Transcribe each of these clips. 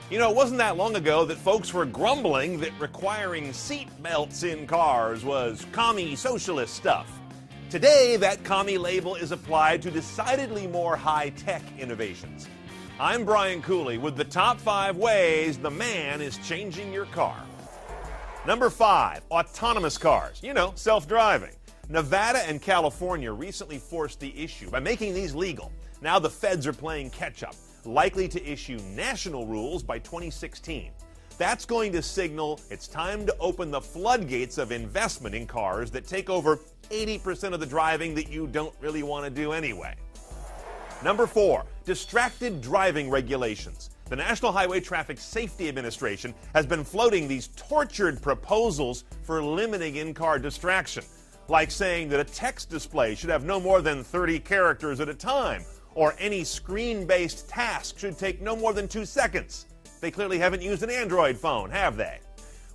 You know, it wasn't that long ago that folks were grumbling that requiring seat belts in cars was commie socialist stuff. Today, that commie label is applied to decidedly more high-tech innovations. I'm Brian Cooley with the top 5 ways the man is changing your car. Number 5, autonomous cars. You know, self-driving. Nevada and California recently forced the issue by making these legal. Now the feds are playing catch-up, likely to issue national rules by 2016. That's going to signal it's time to open the floodgates of investment in cars that take over 80% of the driving that you don't really want to do anyway. Number 4, distracted driving regulations. The National Highway Traffic Safety Administration has been floating these tortured proposals for limiting in-car distraction, like saying that a text display should have no more than 30 characters at a time, or any screen-based task should take no more than 2 seconds. They clearly haven't used an Android phone, have they?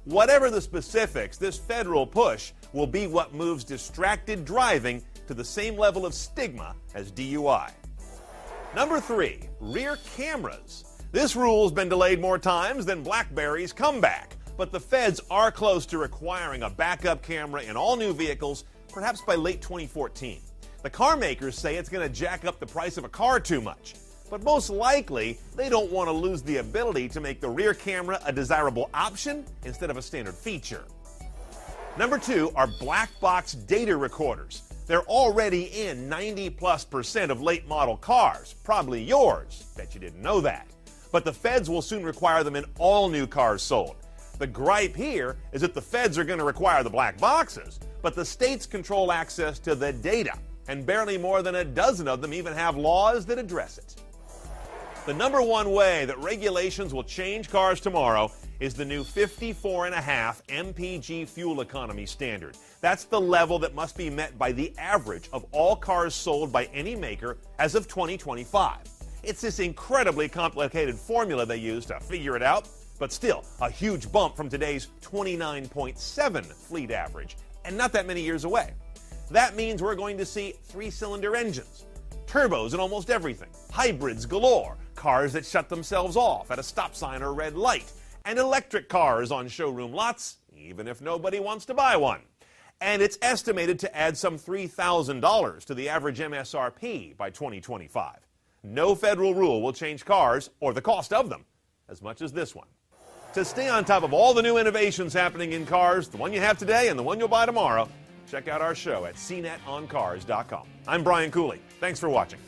Whatever the specifics, this federal push will be what moves distracted driving to the same level of stigma as DUI. Number 3, rear cameras. This rule's been delayed more times than BlackBerry's comeback, but the feds are close to requiring a backup camera in all new vehicles, perhaps by late 2014. The car makers say it's going to jack up the price of a car too much, but most likely they don't want to lose the ability to make the rear camera a desirable option instead of a standard feature. Number 2 are black box data recorders. They're already in 90+% of late model cars, probably yours. Bet you didn't know that. But the feds will soon require them in all new cars sold. The gripe here is that the feds are going to require the black boxes, but the states control access to the data, and barely more than a dozen of them even have laws that address it. The number 1 way that regulations will change cars tomorrow is the new 54.5 mpg fuel economy standard. That's the level that must be met by the average of all cars sold by any maker as of 2025. It's this incredibly complicated formula they use to figure it out, but still a huge bump from today's 29.7 fleet average, and not that many years away. That means we're going to see 3-cylinder engines, turbos in almost everything, hybrids galore, cars that shut themselves off at a stop sign or red light, and electric cars on showroom lots, even if nobody wants to buy one. And it's estimated to add some $3,000 to the average MSRP by 2025. No federal rule will change cars, or the cost of them, as much as this one. To stay on top of all the new innovations happening in cars, the one you have today and the one you'll buy tomorrow, check out our show at cnetoncars.com. I'm Brian Cooley. Thanks for watching.